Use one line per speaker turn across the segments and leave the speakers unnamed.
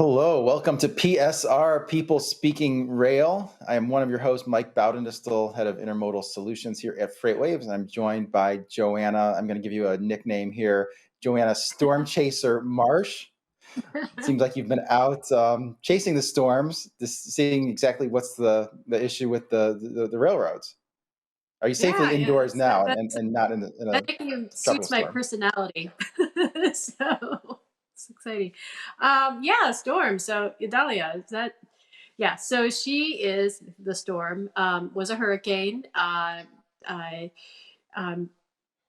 Hello, welcome to PSR, People Speaking Rail. I am one of your hosts, Mike Baudendistel, head of intermodal solutions here at FreightWaves, and I'm joined by Joanna. I'm going to give you a nickname here, Joanna Storm Chaser Marsh. It seems like you've been out chasing the storms, seeing exactly what's the issue with the railroads. Are you safely
Yeah,
indoors now and not in
that
a
nickname
tropical
suits my
storm?
personality. So it's exciting. Yeah, Storm. So Idalia, is that yeah, so she is the storm, was a hurricane. I it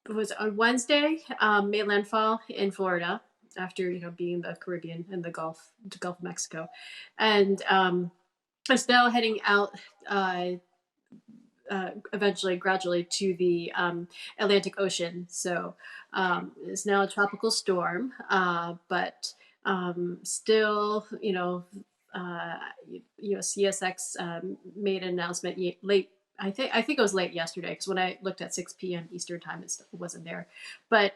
was on Wednesday, made landfall in Florida after, being in the Caribbean and the Gulf of Mexico. And is now heading out eventually, gradually to the Atlantic Ocean. So it's now a tropical storm, but still, CSX made an announcement late. I think it was late yesterday because when I looked at 6 p.m. Eastern time, it wasn't there. But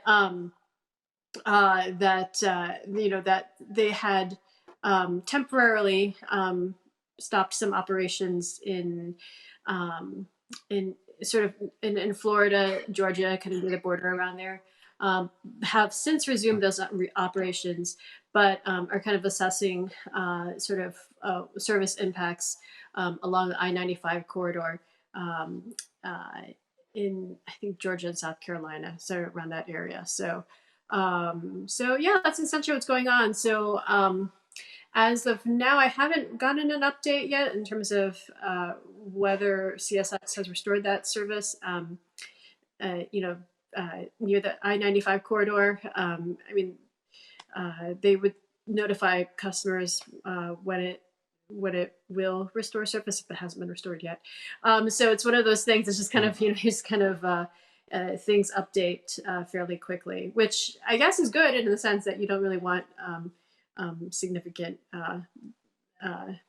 that they had temporarily stopped some operations um, in sort of in Florida, Georgia, kind of near the border around there. Have since resumed those operations, but are kind of assessing sort of service impacts along the I-95 corridor um, uh, in, I think, Georgia and South Carolina, so around that area. So yeah, that's essentially what's going on. So as of now, I haven't gotten an update yet in terms of whether CSX has restored that service. Uh, you know, Near the I-95 corridor. They would notify customers when it will restore service if it hasn't been restored yet. So it's one of those things. It's just kind of just kind of things update fairly quickly, which I guess is good in the sense that you don't really want significant uh, I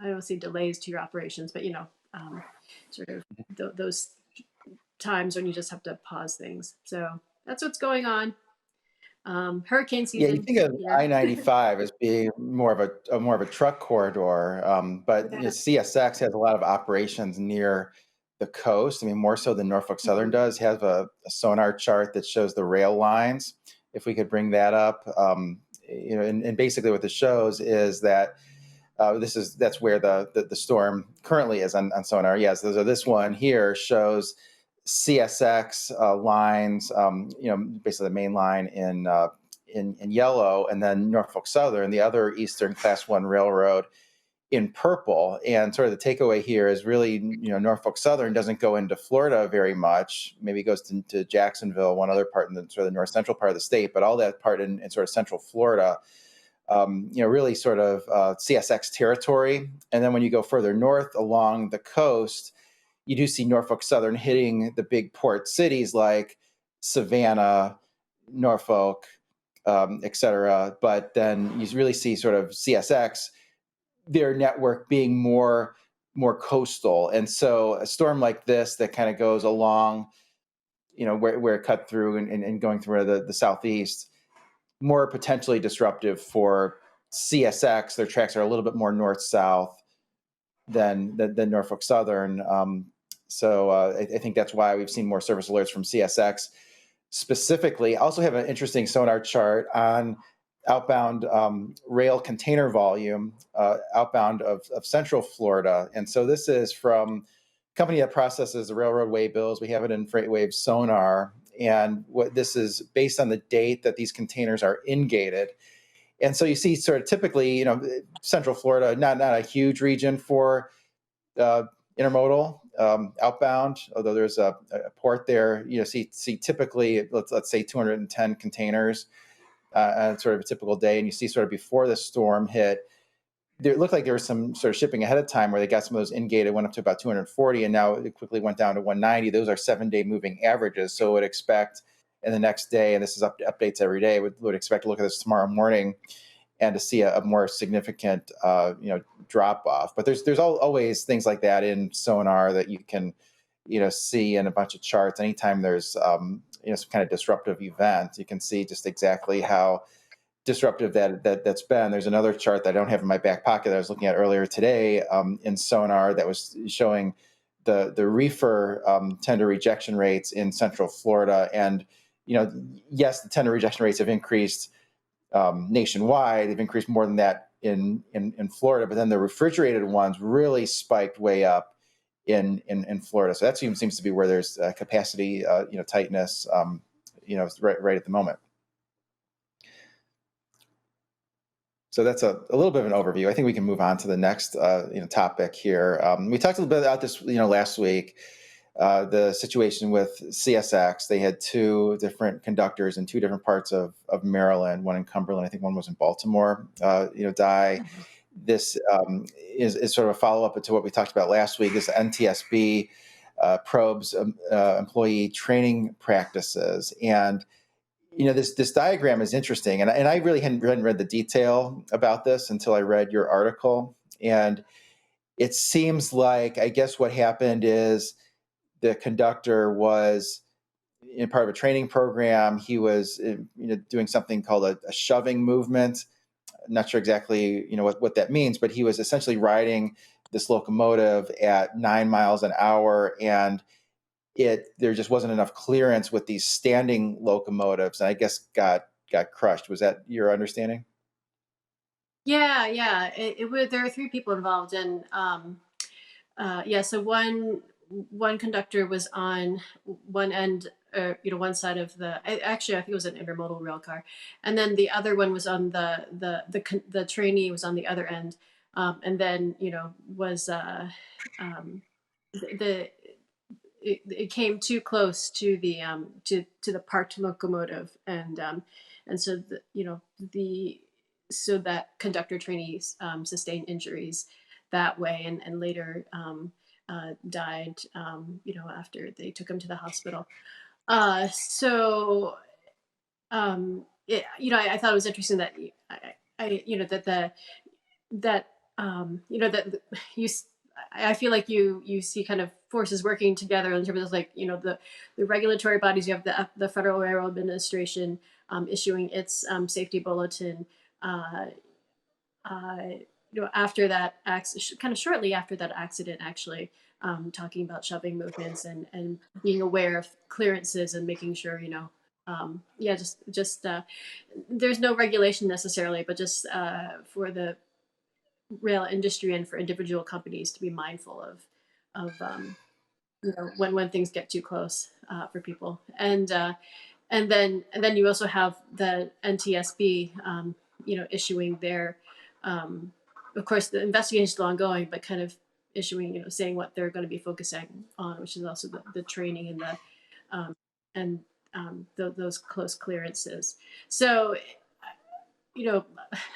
don't say delays to your operations, but sort of those times when you just have to pause things. So that's what's going on. Hurricane
Yeah, you
season
think of
here.
I-95 as being more of a truck corridor, but
Yeah.
CSX has a lot of operations near the coast. I mean, more so than Norfolk Southern
Mhm.
does. Have a sonar chart that shows the rail lines. If we could bring that up, and basically what this shows is that that's where the storm currently is on sonar. Yes, this one here shows CSX lines. Basically the main line in yellow, and then Norfolk Southern, the other Eastern Class One railroad, in purple. And sort of the takeaway here is really, Norfolk Southern doesn't go into Florida very much. Maybe it goes to Jacksonville, one other part in the sort of the north central part of the state, but all that part in sort of central Florida, really sort of CSX territory. And then when you go further north along the coast, you do see Norfolk Southern hitting the big port cities like Savannah, Norfolk, et cetera. But then you really see sort of CSX, their network being more coastal. And so a storm like this that kind of goes along, where it cut through and going through the southeast, more potentially disruptive for CSX. Their tracks are a little bit more north-south than Norfolk Southern. I think that's why we've seen more service alerts from CSX specifically. I also have an interesting sonar chart on outbound rail container volume outbound of Central Florida. And so this is from a company that processes the railroad way bills. We have it in FreightWaves sonar. And what this is based on the date that these containers are in-gated. And so you see sort of typically, Central Florida, not a huge region for uh, intermodal outbound, although there's a port there. See typically, let's say 210 containers on sort of a typical day, and you see sort of before the storm hit, it looked like there was some sort of shipping ahead of time where they got some of those in-gated, went up to about 240, and now it quickly went down to 190. Those are 7-day moving averages, so would expect in the next day, and this is updates every day, would expect to look at this tomorrow morning and to see a more significant drop off. But there's always things like that in sonar that you can see in a bunch of charts. Anytime there's some kind of disruptive event, you can see just exactly how disruptive that's been. There's another chart that I don't have in my back pocket that I was looking at earlier today in Sonar that was showing the reefer tender rejection rates in Central Florida. And, yes, the tender rejection rates have increased nationwide. They've increased more than that in Florida, but then the refrigerated ones really spiked way up in Florida. So that seems to be where there's capacity, tightness, right at the moment. So that's a little bit of an overview. I think we can move on to the next topic here. We talked a little bit about this last week. The situation with CSX. They had two different conductors in two different parts of Maryland, one in Cumberland, I think one was in Baltimore, die. Mm-hmm. This is sort of a follow-up to what we talked about last week. This NTSB probes employee training practices. And this diagram is interesting, and I really hadn't read the detail about this until I read your article. And it seems like, I guess what happened is the conductor was in part of a training program. He was doing something called a shoving movement. I'm not sure exactly what that means, but he was essentially riding this locomotive at 9 miles an hour, and there just wasn't enough clearance with these standing locomotives, and I guess got crushed. Was that your understanding?
Yeah. There were three people involved, and so one conductor was on one end, one side of actually I think it was an intermodal rail car, and then the other one was on the trainee was on the other end, and then was it came too close to the to the parked locomotive, and so so that conductor trainees sustained injuries that way, and later died after they took him to the hospital. I thought it was interesting that I feel like you see kind of forces working together in terms of the regulatory bodies. You have the Federal Railroad Administration issuing its safety bulletin. After that kind of shortly after that accident, actually, talking about shoving movements and being aware of clearances and making sure there's no regulation necessarily, but just for the rail industry and for individual companies to be mindful of when things get too close for people, and then you also have the NTSB issuing their of course the investigation is still ongoing, but kind of issuing saying what they're going to be focusing on, which is also the training and those close clearances. So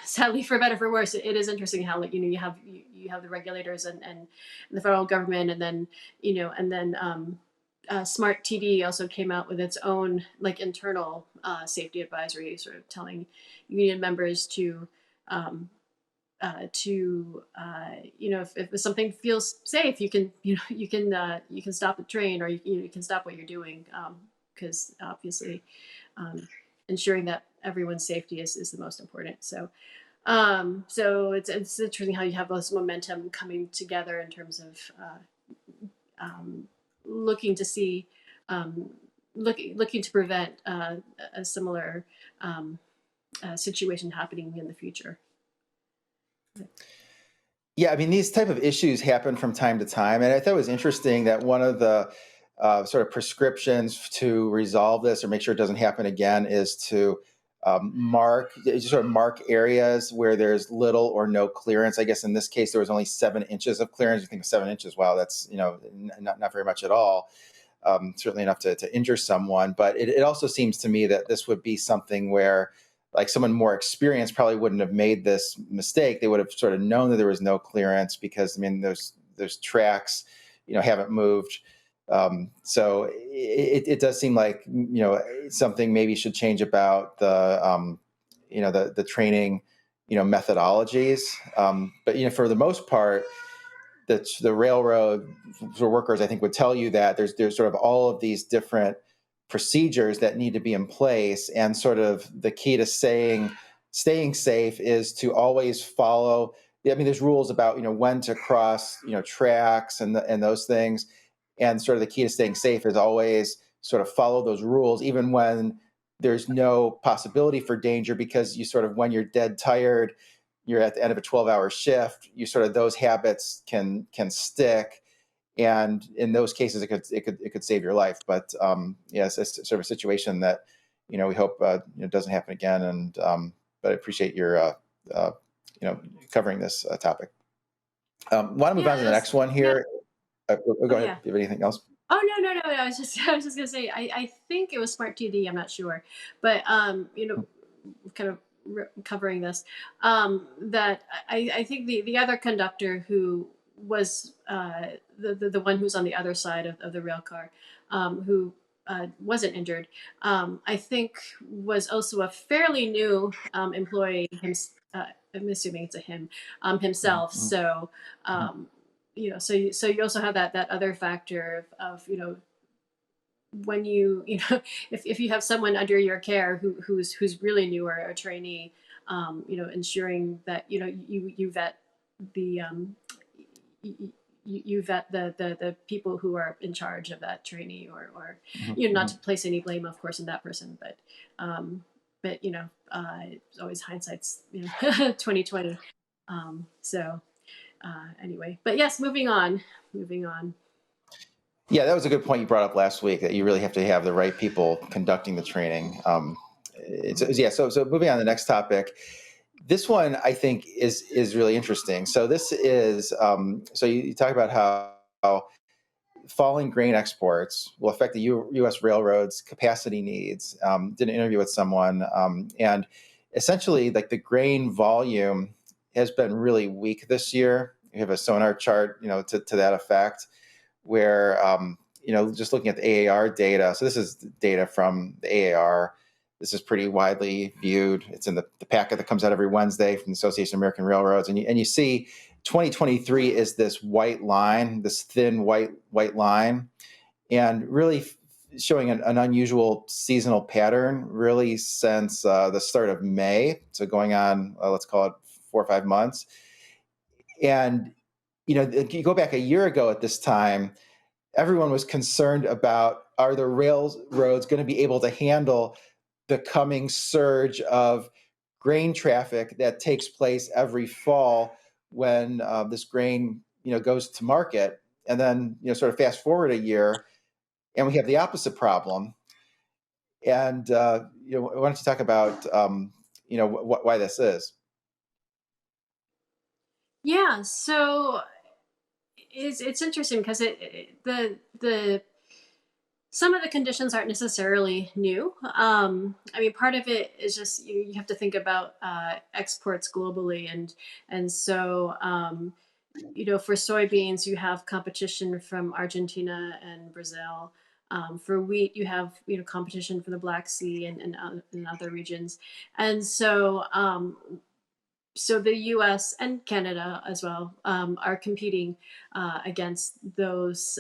sadly, for better for worse, it is interesting how you have the regulators and the federal government, and then Smart TD also came out with its own internal safety advisory, sort of telling union members to if something feels safe, you can stop the train, or you can stop what you're doing, because obviously ensuring that everyone's safety is the most important. So it's interesting how you have this momentum coming together in terms of looking to see looking to prevent a similar situation happening in the future.
Yeah, I mean, these type of issues happen from time to time, and I thought it was interesting that one of the sort of prescriptions to resolve this or make sure it doesn't happen again is to mark areas where there's little or no clearance. I guess in this case there was only 7 inches of clearance. You think 7 inches? Wow, that's not very much at all. Certainly enough to injure someone, but it also seems to me that this would be something where, like, someone more experienced probably wouldn't have made this mistake. They would have sort of known that there was no clearance, because I mean those tracks haven't moved. So it does seem like something maybe should change about the training methodologies. But for the most part, the railroad workers, I think, would tell you that there's sort of all of these different procedures that need to be in place, and sort of the key to saying staying safe is to always follow. I mean, there's rules about when to cross tracks and those things, and sort of the key to staying safe is always sort of follow those rules, even when there's no possibility for danger, because you sort of, when you're dead tired, you're at the end of a 12-hour shift, you sort of, those habits can stick, and in those cases it could save your life. But yes, it's sort of a situation that we hope doesn't happen again. And but I appreciate your covering this topic. Why don't we move on to the next one here? Go ahead.
Yeah.
Do you have anything else?
Oh, no. I was just I was just gonna say I think it was Smart TD. I'm not sure, but kind of covering this, that I think the other conductor who was the one who's on the other side of the rail car, who wasn't injured, I think was also a fairly new employee. I'm assuming it's a him, himself.
Mm-hmm.
So so you also have that other factor of when if you have someone under your care who's really new or a trainee, ensuring that you vet the you vet the people who are in charge of that trainee, or not to place any blame, of course, on that person, but it's always hindsight's 2020. So anyway, but yes, moving on.
Yeah, that was a good point you brought up last week, that you really have to have the right people conducting the training. So moving on to the next topic. This one I think is really interesting. So this is so you talk about how falling grain exports will affect the U.S. railroads' capacity needs. Did an interview with someone, and essentially, like, the grain volume has been really weak this year. We have a sonar chart, to that effect, where just looking at the AAR data. So this is data from the AAR. This is pretty widely viewed. It's in the packet that comes out every Wednesday from the Association of American Railroads, and you see 2023 is this white line, this thin white line, and really showing an unusual seasonal pattern, really since the start of May. So going on, let's call it 4 or 5 months. And you go back a year ago at this time, everyone was concerned about, are the railroads going to be able to handle the coming surge of grain traffic that takes place every fall when this grain goes to market. And then sort of fast forward a year, and we have the opposite problem. And why don't you talk about why this is?
Yeah, so it's interesting because the some of the conditions aren't necessarily new. I mean, part of it is just you have to think about exports globally, and so for soybeans you have competition from Argentina and Brazil. For wheat, you have competition from the Black Sea and other regions, and so the U.S. and Canada as well are competing against those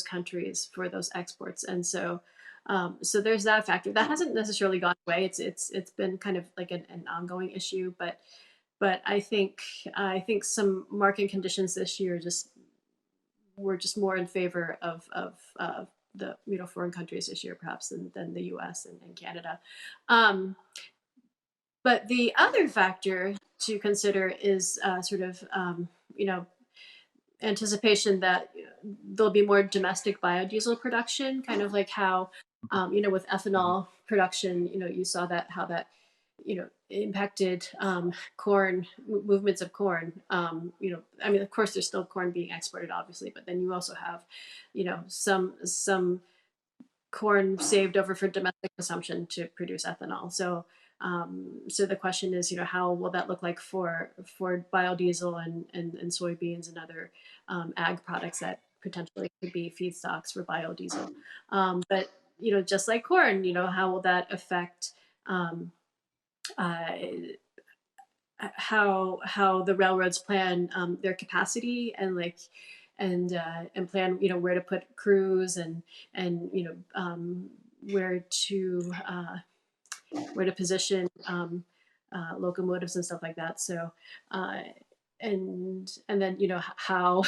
countries for those exports, and so there's that factor that hasn't necessarily gone away. It's been kind of like an ongoing issue, but I think some market conditions this year were just more in favor of the foreign countries this year perhaps than the U.S. and Canada. Um, but the other factor to consider is sort of anticipation that there'll be more domestic biodiesel production, kind of like how with ethanol production, you saw that how that impacted corn movements of corn. I mean, of course, there's still corn being exported, obviously, but then you also have some corn saved over for domestic consumption to produce ethanol. So the question is, how will that look like for biodiesel and soybeans and other ag products that potentially could be feedstocks for biodiesel? But just like corn, how will that affect uh, how the railroads plan their capacity and plan where to put crews and where to position locomotives and stuff like that. So, and then how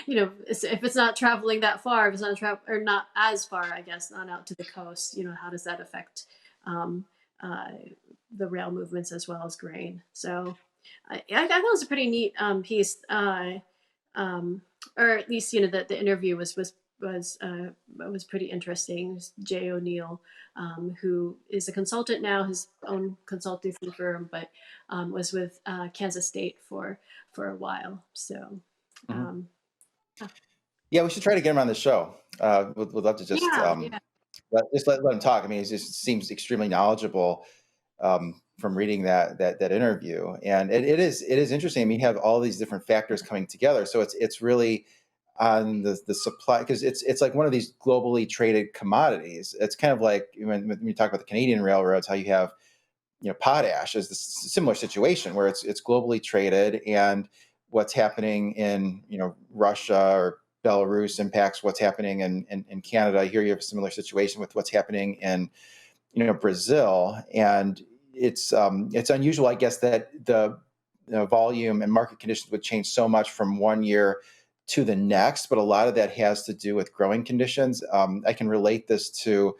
if it's not traveling that far, if it's not or not as far, I guess, not out to the coast, how does that affect um, uh, the rail movements as well as grain? So I thought that was a pretty neat piece, or at least the interview was pretty interesting. It was Jay O'Neill, who is a consultant now, his own consultancy firm, but was with Kansas State for a while. So,
Mhm.
um,
Yeah, we should try to get him on the show. Would love to just
yeah, yeah,
let him talk. I mean, he just seems extremely knowledgeable from reading that interview, and it is interesting. I mean, you have all these different factors coming together, so it's really on the supply, because it's like one of these globally traded commodities. It's kind of like when you talk about the Canadian railroads, how you have potash is the similar situation where it's globally traded, and what's happening in Russia or Belarus impacts what's happening in Canada. Here you have a similar situation with what's happening in Brazil, and it's unusual, I guess, that the volume and market conditions would change so much from one year to the next. But a lot of that has to do with growing conditions. I can relate this to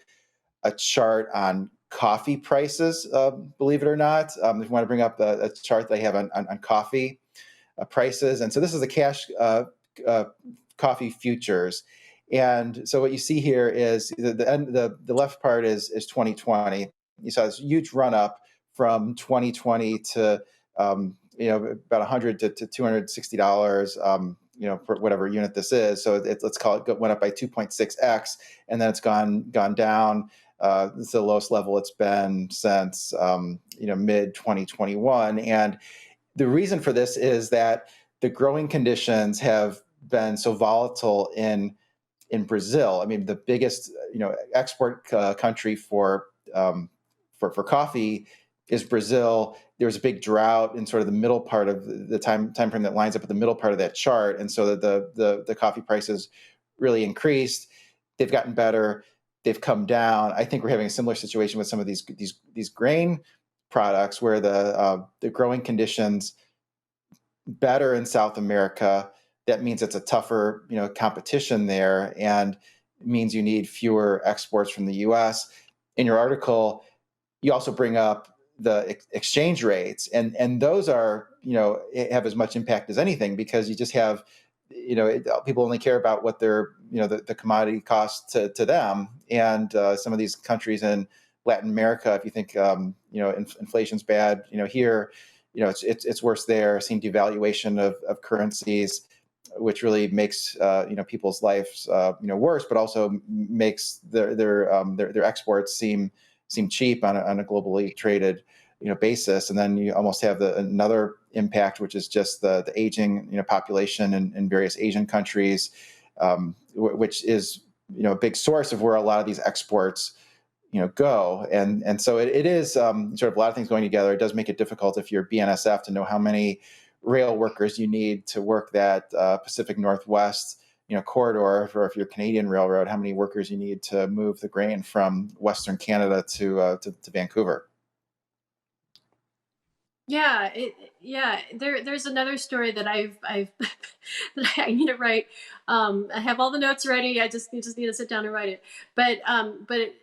a chart on coffee prices, believe it or not. If you want to bring up a chart they have on coffee prices. And so this is the cash uh, coffee futures. And so what you see here is the left part is 2020. You saw this huge run up from 2020 to about 100 to $260. For whatever unit this is. So let's call it went up by 2.6x, and then it's gone down. It's the lowest level it's been since mid 2021, and the reason for this is that the growing conditions have been so volatile in Brazil. I mean, the biggest export country for coffee is Brazil. There was a big drought in sort of the middle part of the time frame that lines up at the middle part of that chart, and so the coffee prices really increased. They've gotten better. They've come down. I think we're having a similar situation with some of these grain products where the growing conditions better in South America. That means it's a tougher competition there, and it means you need fewer exports from the U.S. In your article, you also bring up the exchange rates, and those are have as much impact as anything, because you just have people only care about what their the commodity costs to them, and some of these countries in Latin America, if you think inflation's bad here, it's worse there. Seeing devaluation of currencies, which really makes people's lives worse, but also makes their exports seem cheap on a globally traded basis. And then you almost have another impact, which is just the aging population in various Asian countries, which is a big source of where a lot of these exports go. And so it is sort of a lot of things going together. It does make it difficult if you're BNSF to know how many rail workers you need to work that Pacific Northwest corridor, or if you're a Canadian railroad, how many workers you need to move the grain from Western Canada to Vancouver.
yeah. There's another story that I've that I need to write. I have all the notes ready. I just need to sit down and write it. But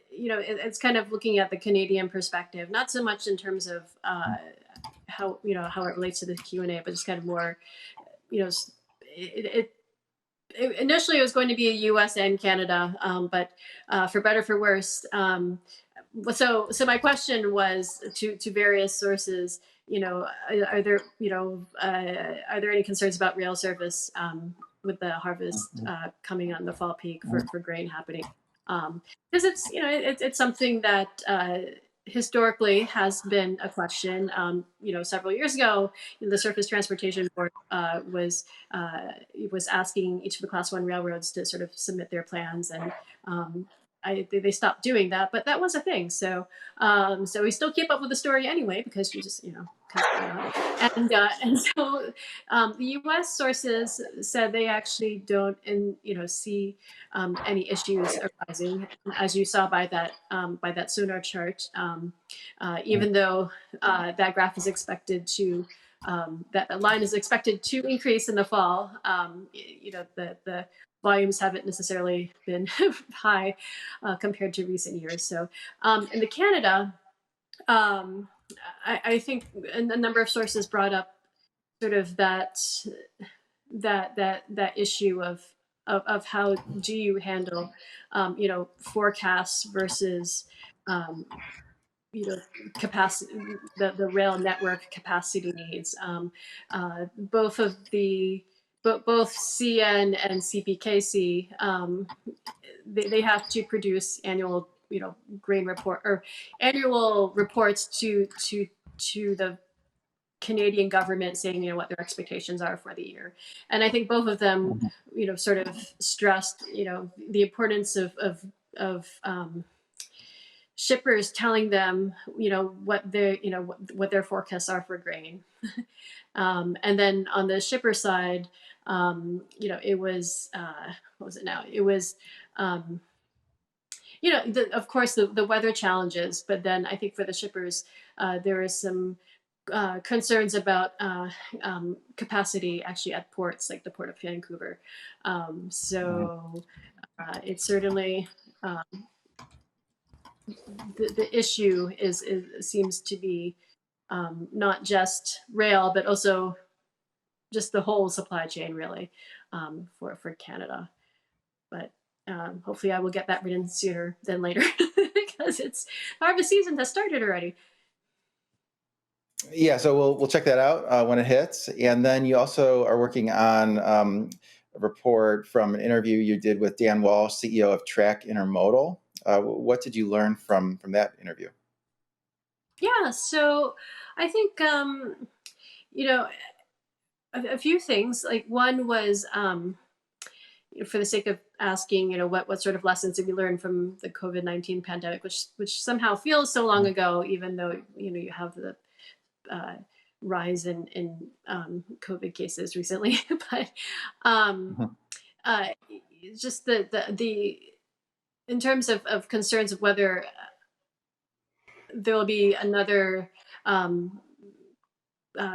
it's kind of looking at the Canadian perspective, not so much in terms of how it relates to the Q&A, but just kind of more, it initially it was going to be a U.S. and Canada, but for better for worse. So my question was to various sources. Are there are there any concerns about rail service with the harvest coming on the fall peak for grain happening? Because it's something that historically has been a question. Several years ago, the Surface Transportation Board was asking each of the Class 1 railroads to sort of submit their plans, and they stopped doing that, but that was a thing. So we still keep up with the story anyway because you just, because why not? And so the U.S. sources said they actually don't, see any issues arising, as you saw by that sonar chart. Even though that graph is expected to that line is expected to increase in the fall. The volumes haven't necessarily been high compared to recent years. So in the Canada, I think a number of sources brought up sort of that issue of how do you handle forecasts versus um, capacity, the rail network capacity needs. Both of the both CN and CPKC, they have to produce annual grain report or annual reports to the Canadian government saying what their expectations are for the year. And I think both of them sort of stressed the importance of shippers telling them what their forecasts are for grain. And then on the shipper side, it was what was it now? It was of course the weather challenges, but then I think for the shippers there is some concerns about capacity actually at ports like the port of Vancouver. So it's certainly the issue seems to be not just rail, but also just the whole supply chain, really, for Canada. But hopefully, I will get that written sooner than later because it's harvest season has started already.
Yeah, so we'll check that out when it hits, and then you also are working on a report from an interview you did with Dan Walsh, CEO of Track Intermodal. What did you learn from that interview?
Yeah, so I think a few things. Like one was for the sake of asking, what sort of lessons have you learned from the COVID-19 pandemic, which somehow feels so long ago, even though you have the rise in COVID cases recently, but just the in terms of concerns of whether there will be another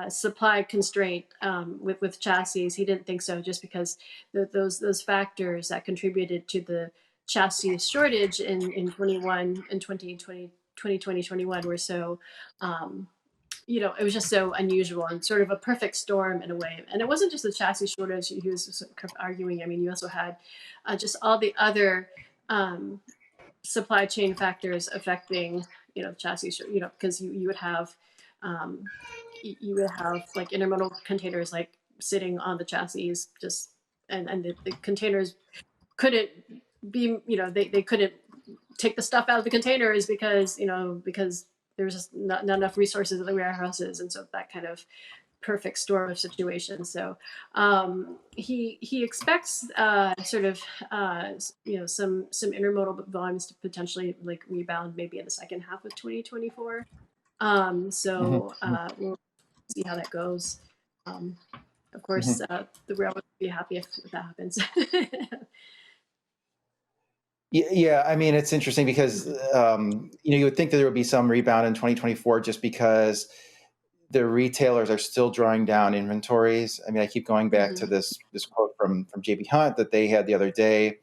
supply constraint with chassis. He didn't think so, just because those factors that contributed to the chassis shortage in 21 and 2021 were so it was just so unusual and sort of a perfect storm in a way. And it wasn't just the chassis shortage he was arguing. I mean, you also had just all the other supply chain factors affecting chassis, because you would have like intermodal containers like sitting on the chassis, just and the containers couldn't be they couldn't take the stuff out of the containers because there's just not enough resources at the warehouses, and so that kind of perfect storm of situations. So he expects sort of some intermodal volumes to potentially like rebound maybe in the second half of 2024. So we'll see how that goes. Of course, the railroad would be happy if that happens.
Yeah, I mean, it's interesting because you would think that there would be some rebound in 2024 just because the retailers are still drawing down inventories. I mean, I keep going back to this quote from JB Hunt that they had the other day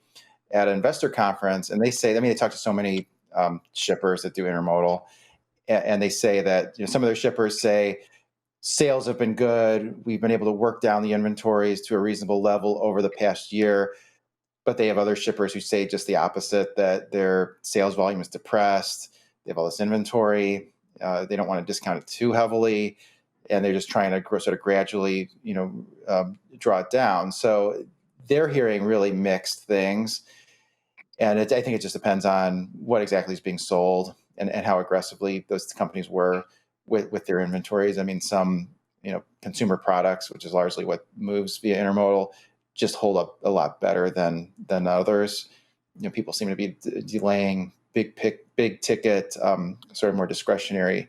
at an investor conference, and they say, I mean, they talk to so many shippers that do intermodal, and they say that some of their shippers say sales have been good. We've been able to work down the inventories to a reasonable level over the past year. But they have other shippers who say just the opposite, that their sales volume is depressed. They have all this inventory. They don't want to discount it too heavily, and they're just trying to sort of gradually, draw it down. So they're hearing really mixed things. And I think it just depends on what exactly is being sold and how aggressively those companies were with their inventories. I mean, some, consumer products, which is largely what moves via intermodal, just hold up a lot better than others. people seem to be delaying big ticket, sort of more discretionary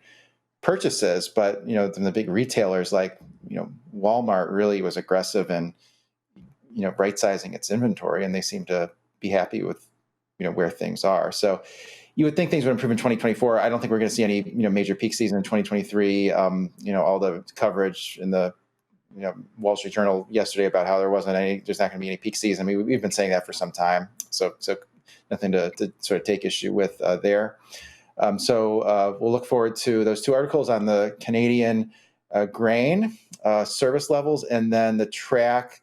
purchases. But then the big retailers like Walmart really was aggressive in right sizing its inventory, and they seem to be happy with where things are. So you would think things would improve in 2024. I don't think we're going to see any major peak season in 2023. All the coverage in the Wall Street Journal yesterday about how there's not going to be any peak season. I mean, we've been saying that for some time. So nothing to sort of take issue with there. So we'll look forward to those two articles on the Canadian grain service levels, and then the track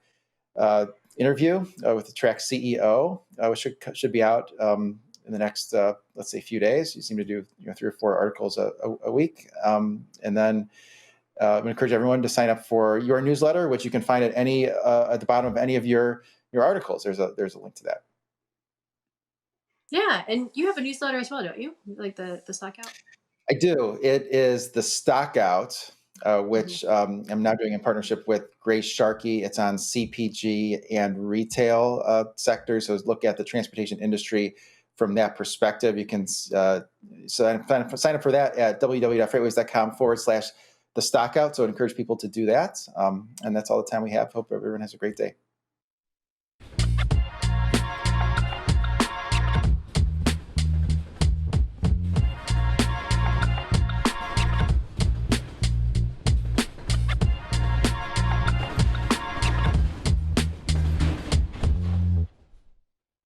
interview with the track CEO, which should be out in the next, let's say, few days. You seem to do 3 or 4 articles a week, and then I encourage everyone to sign up for your newsletter, which you can find at the bottom of any of your articles. There's a link to that.
Yeah, and you have a newsletter as well, don't you? Like the stock out?
I do. It is the Stock Out, which I'm now doing in partnership with Grace Sharkey. It's on CPG and retail sectors. So look at the transportation industry from that perspective. You can sign up for that at www.freightwaves.com/the Stock Out. So I encourage people to do that. And that's all the time we have. Hope everyone has a great day.